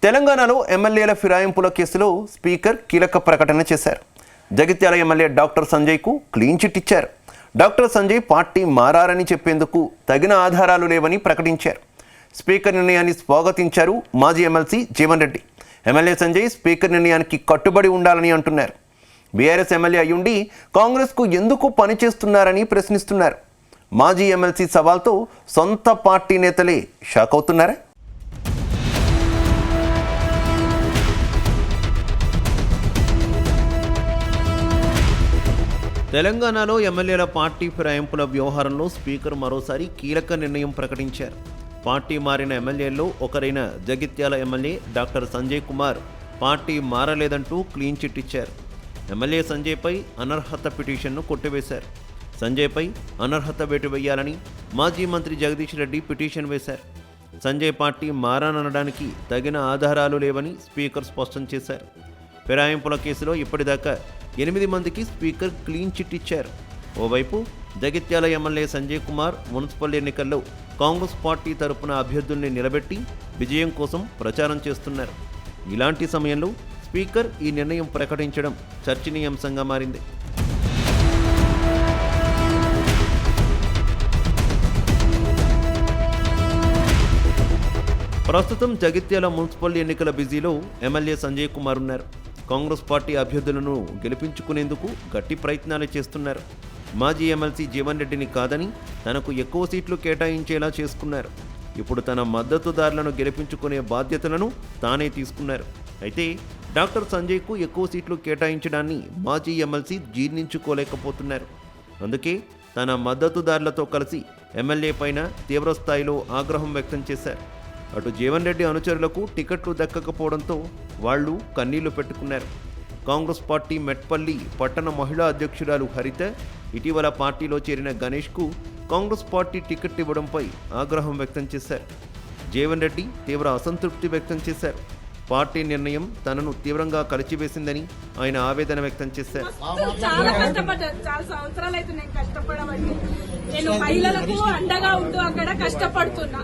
తెలంగాణలో ఎమ్మెల్యేల ఫిరాయింపుల కేసులో స్పీకర్ కీలక ప్రకటన చేశారు. జగిత్యాల ఎమ్మెల్యే డాక్టర్ సంజయ్కు క్లీన్ చిట్ ఇచ్చారు. డాక్టర్ సంజయ్ పార్టీ మారారని చెప్పేందుకు తగిన ఆధారాలు లేవని ప్రకటించారు. స్పీకర్ నిర్ణయాన్ని స్వాగతించారు మాజీ MLC Jeevan Reddy. MLA Sanjay speaker నిర్ణయానికి కట్టుబడి ఉండాలని అంటున్నారు. బీఆర్ఎస్ ఎమ్మెల్యే అయ్యుండి కాంగ్రెస్కు ఎందుకు పనిచేస్తున్నారని ప్రశ్నిస్తున్నారు. మాజీ ఎమ్మెల్సీ సవాల్తో సొంత పార్టీ నేతలే షాక్ అవుతున్నారా? తెలంగాణలో ఎమ్మెల్యేల పార్టీ ఫిరాయింపుల వ్యవహారంలో స్పీకర్ మరోసారి కీలక నిర్ణయం ప్రకటించారు. పార్టీ మారిన ఎమ్మెల్యేల్లో ఒకరైన Jagtial MLA doctor Sanjay Kumar party మారలేదంటూ క్లీన్ చిట్ ఇచ్చారు. ఎమ్మెల్యే సంజయ్పై అనర్హత పిటిషన్ను కొట్టివేశారు. సంజయ్పై అనర్హత వేటు వేయాలని మాజీ మంత్రి జగదీష్ రెడ్డి పిటిషన్ వేశారు. సంజయ్ పార్టీ మారనడానికి తగిన ఆధారాలు లేవని స్పీకర్ స్పష్టం చేశారు. ఫిరాయింపుల కేసులో ఇప్పటిదాకా 8 మందికి స్పీకర్ క్లీన్ చిట్ ఇచ్చారు. ఓవైపు జగిత్యాల ఎమ్మెల్యే సంజయ్ కుమార్ మున్సిపల్ ఎన్నికల్లో కాంగ్రెస్ పార్టీ తరపున అభ్యర్థుల్ని నిలబెట్టి విజయం కోసం ప్రచారం చేస్తున్నారు. ఇలాంటి సమయంలో స్పీకర్ ఈ నిర్ణయం ప్రకటించడం చర్చనీయాంశంగా మారింది. ప్రస్తుతం జగిత్యాల మున్సిపల్ ఎన్నికల బిజీలో ఎమ్మెల్యే సంజయ్ కుమార్ ఉన్నారు. కాంగ్రెస్ పార్టీ అభ్యర్థులను గెలిపించుకునేందుకు గట్టి ప్రయత్నాలు చేస్తున్నారు. మాజీ ఎమ్మెల్సీ జీవన్ రెడ్డిని కాదని తనకు ఎక్కువ సీట్లు కేటాయించేలా చేసుకున్నారు. ఇప్పుడు తన మద్దతుదారులను గెలిపించుకునే బాధ్యతలను తానే తీసుకున్నారు. అయితే డాక్టర్ సంజయ్కు ఎక్కువ సీట్లు కేటాయించడాన్ని మాజీ ఎమ్మెల్సీ జీర్ణించుకోలేకపోతున్నారు. అందుకే తన మద్దతుదారులతో కలిసి ఎమ్మెల్యే పైన తీవ్రస్థాయిలో ఆగ్రహం వ్యక్తం చేశారు. అటు జీవన్ రెడ్డి అనుచరులకు టికెట్లు దక్కకపోవడంతో వాళ్లు కన్నీళ్లు పెట్టుకున్నారు. కాంగ్రెస్ పార్టీ మెట్పల్లి పట్టణ మహిళా అధ్యక్షురాలు హరిత ఇటీవల పార్టీలో చేరిన గణేష్కు కాంగ్రెస్ పార్టీ టికెట్ ఇవ్వడంపై ఆగ్రహం వ్యక్తం చేశారు. జీవన్ రెడ్డి తీవ్ర అసంతృప్తి వ్యక్తం చేశారు. పార్టీ నిర్ణయం తనను తీవ్రంగా కలిచివేసిందని ఆయన ఆవేదన వ్యక్తం చేశారు. చాలా కష్టపడ్డాను. చాలా సంవత్సరాలు అయితే నేను కష్టపడమండి. నేను మహిళలకు అండగా ఉంటూ అక్కడ కష్టపడుతున్నా.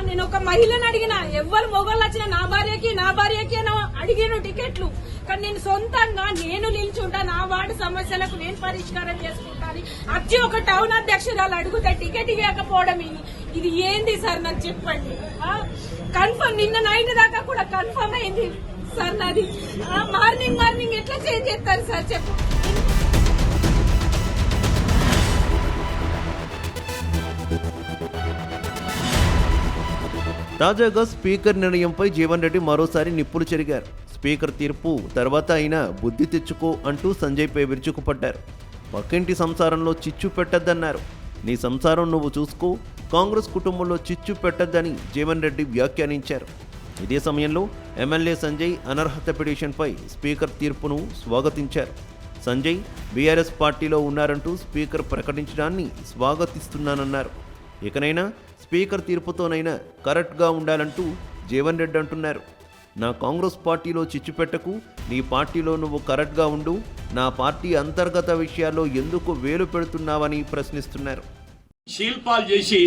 నేను ఒక మహిళను అడిగిన, ఎవరు మొగోళ్ళు వచ్చినా నా భార్యకి అడిగిన టికెట్లు, కానీ నేను సొంతంగా నేను నిల్చుంటా, నా వార్డు సమస్యలకు నేను పరిష్కారం చేసుకుంటాను. వచ్చి ఒక టౌన్ అధ్యక్షురాలు అడుగుతా టికెట్ ఇవ్వకపోవడం ఇది ఏంది సార్ నాకు చెప్పండి. కన్ఫర్మ్ నిన్న నైట్ దాకా కూడా కన్ఫర్మ్ అయింది సార్ నాది. మార్నింగ్ ఎట్లా చేంజ్ చేస్తారు సార్ చెప్పు. తాజాగా స్పీకర్ నిర్ణయంపై జీవన్ రెడ్డి మరోసారి నిప్పులు చెరిగారు. స్పీకర్ తీర్పు తర్వాత అయినా బుద్ధి తెచ్చుకో అంటూ సంజయ్పై విరుచుకుపడ్డారు. పక్కింటి సంసారంలో చిచ్చు పెట్టద్దన్నారు. నీ సంసారం నువ్వు చూసుకో, కాంగ్రెస్ కుటుంబంలో చిచ్చు పెట్టద్దని జీవన్ రెడ్డి వ్యాఖ్యానించారు. ఇదే సమయంలో ఎమ్మెల్యే సంజయ్ అనర్హత పిటిషన్పై స్పీకర్ తీర్పును స్వాగతించారు. సంజయ్ బీఆర్ఎస్ పార్టీలో ఉన్నారంటూ స్పీకర్ ప్రకటించడాన్ని స్వాగతిస్తున్నానన్నారు. ఇకనైనా స్పీకర్ తీర్పుతోనైనా కరెక్ట్గా ఉండాలంటూ జీవన్ రెడ్డి అంటున్నారు. నా కాంగ్రెస్ పార్టీలో చిచ్చు పెట్టకు, నీ పార్టీలో నువ్వు కరెక్ట్గా ఉండు, నా పార్టీ అంతర్గత విషయాల్లో ఎందుకు వేలు పెడుతున్నావని ప్రశ్నిస్తున్నారు. శీల్పాలు చేసి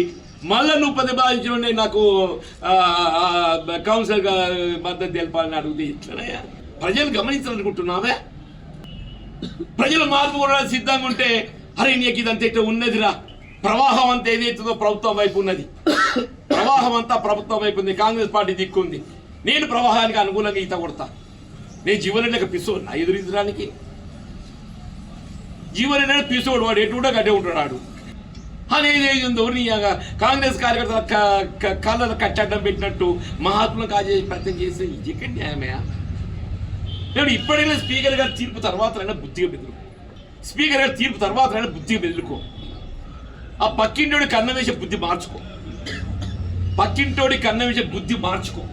మళ్ళా నువ్వు ప్రతిపాదించిన నాకు కౌన్సిల్ మద్దతు తెలపాలని అడిగితే ఇట్లనయ్యా? ప్రజలు గమనించాలనుకుంటున్నావే? ప్రజల మార్పు కూడా సిద్ధంగా ఉంటే అరే నీకు ఇదంతా ఇట్లా ఉన్నదిరా, ప్రవాహం అంతా ఏదైతుందో ప్రభుత్వం వైపు ఉన్నది, ప్రవాహం అంతా ప్రభుత్వం వైపు ఉంది, కాంగ్రెస్ పార్టీ దిక్కుంది, నేను ప్రవాహానికి అనుకూలంగా ఈత కొడతా. నేను జీవనరెడ్డికి పిసోడు నా ఎదురించడానికి. జీవనరెడ్డి పిసోడు, వాడు ఎటు కూడా గడ్డే ఉంటాడు. అనేది ఉందో నీ కాంగ్రెస్ కార్యకర్తల కాళ్ళ కట్టడం పెట్టినట్టు మహాత్ములు కాజే ప్రయత్నం చేస్తే ఇది ఎక్కడ న్యాయమయా? నేను ఇప్పటికైనా స్పీకర్ గారి తీర్పు తర్వాత బుద్ధిగా బెదురుకో. స్పీకర్ గారి తీర్పు తర్వాత బుద్ధిగా బెదురుకో. ఆ పక్కింటోడి కన్న వేసే బుద్ధి మార్చుకో. పక్కింటోడి కన్న వేసే బుద్ధి మార్చుకో.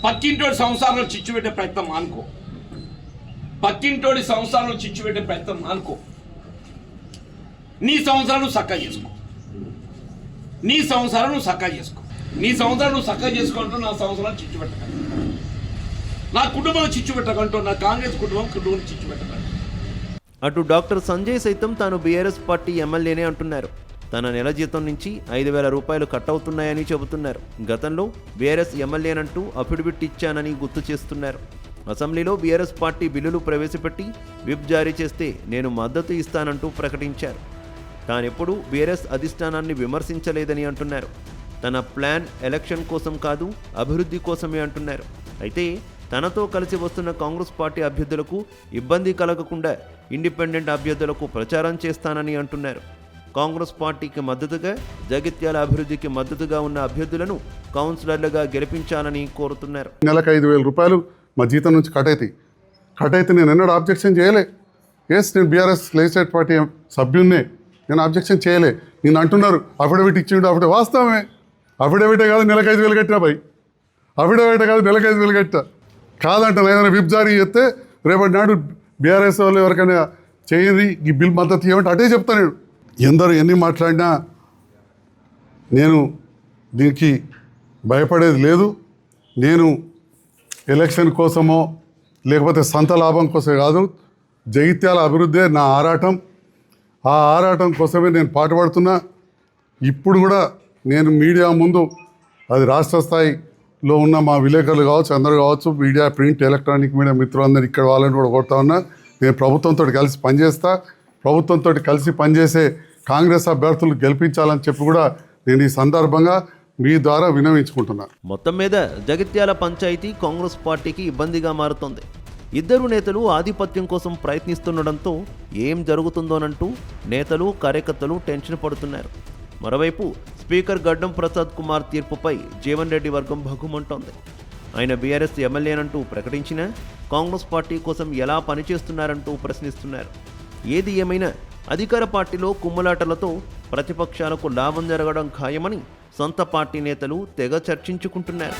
పక్కింటోడి సంసారంలో చిచ్చు పెట్టే ప్రయత్నం మానుకో. పక్కింటోడి సంసారంలో చిచ్చు పెట్టే ప్రయత్నం మానుకో. నీ సంసారం నువ్వు చక్కగా చేసుకో. నీ సంసారం నువ్వు చక్కగా చేసుకో. నీ సంసారం నువ్వు చక్కగా చేసుకుంటూ నా సంసారాన్ని చిచ్చు పెట్టకండి. నా కుటుంబం చిచ్చు పెట్టకంటూ, నా కాంగ్రెస్ కుటుంబం చిచ్చు పెట్టకండి. అటు డాక్టర్ సంజయ్ సైతం తాను బీఆర్ఎస్ పార్టీ ఎమ్మెల్యేనే అంటున్నారు. తన నెల జీతం నుంచి 5,000 రూపాయలు కట్ అవుతున్నాయని చెబుతున్నారు. గతంలో బీఆర్ఎస్ ఎమ్మెల్యేనంటూ అఫిడవిట్ ఇచ్చానని గుర్తు చేస్తున్నారు. అసెంబ్లీలో బీఆర్ఎస్ పార్టీ బిల్లులు ప్రవేశపెట్టి విప్ జారీ చేస్తే నేను మద్దతు ఇస్తానంటూ ప్రకటించారు. తానెప్పుడూ బీఆర్ఎస్ అధిష్టానాన్ని విమర్శించలేదని అంటున్నారు. తన ప్లాన్ ఎలక్షన్ కోసం కాదు, అభివృద్ధి కోసమే అంటున్నారు. అయితే తనతో కలిసి వస్తున్న కాంగ్రెస్ పార్టీ అభ్యర్థులకు ఇబ్బంది కలగకుండా ఇండిపెండెంట్ అభ్యర్థులకు ప్రచారం చేస్తానని అంటున్నారు. కాంగ్రెస్ పార్టీకి మద్దతుగా, జగిత్యాల అభివృద్ధికి మద్దతుగా ఉన్న అభ్యర్థులను కౌన్సిలర్లుగా గెలిపించాలని కోరుతున్నారు. నెలకు 5,000 రూపాయలు మా జీతం నుంచి కట్ అయితే నేను ఎన్నడూ ఆబ్జెక్షన్ చేయలే. నేను బీఆర్ఎస్ లెజిస్లేటివ్ పార్టీ సభ్యున్నే, నేను ఆబ్జెక్షన్ చేయలే. నేను అంటున్నారు అఫిడవిట్ ఇచ్చిండు, వాస్తవమే. అఫిడవిటే కాదు నెలకు 5,000 కట్టినా భయ్, అఫిడవిటే కాదు నెలకు 5,000 కట్టా. కాదంటే ఏదైనా విప్ జారీ చేస్తే రేపటి నాడు బీఆర్ఎస్ వాళ్ళు ఎవరికైనా చేయండి ఈ బిల్ మద్దతు ఇవ్వమంటే అటే చెప్తాను. నేను ఎందరూ ఎన్ని మాట్లాడినా నేను దీనికి భయపడేది లేదు. నేను ఎలక్షన్ కోసమో లేకపోతే సొంత లాభం కోసం కాదు, జగిత్యాల అభివృద్ధే నా ఆరాటం. ఆ ఆరాటం కోసమే నేను పాటుపడుతున్నా. ఇప్పుడు కూడా నేను మీడియా ముందు, అది రాష్ట్ర స్థాయిలో ఉన్న మా విలేకరులు కావచ్చు, అందరూ కావచ్చు, మీడియా, ప్రింట్, ఎలక్ట్రానిక్ మీడియా మిత్రులందరూ ఇక్కడ వాళ్ళని కూడా కొడతా ఉన్నా. నేను ప్రభుత్వంతో కలిసి పనిచేస్తా. ప్రభుత్వంతో కలిసి పనిచేసే కాంగ్రెస్ అభ్యర్థులు గెలిపించాలని చెప్పి కూడా నేను ఈ సందర్భంగా మీ ద్వారా విన్నవించుకుంటున్నాను. మొత్తం మీద జగిత్యాల పంచాయతీ కాంగ్రెస్ పార్టీకి ఇబ్బందిగా మారుతోంది. ఇద్దరు నేతలు ఆధిపత్యం కోసం ప్రయత్నిస్తుండడంతో ఏం జరుగుతుందోనంటూ నేతలు, కార్యకర్తలు టెన్షన్ పడుతున్నారు. మరోవైపు స్పీకర్ గడ్డం ప్రసాద్ కుమార్ తీర్పుపై జీవన్ రెడ్డి వర్గం భగ్గుమంటోంది. ఆయన బీఆర్ఎస్ ఎమ్మెల్యేనంటూ ప్రకటించినా కాంగ్రెస్ పార్టీ కోసం ఎలా పనిచేస్తున్నారంటూ ప్రశ్నిస్తున్నారు. ఏది ఏమైనా అధికార పార్టీలో కుమ్ములాటలతో ప్రతిపక్షాలకు లాభం జరగడం ఖాయమని సొంత పార్టీ నేతలు తెగ చర్చించుకుంటున్నారు.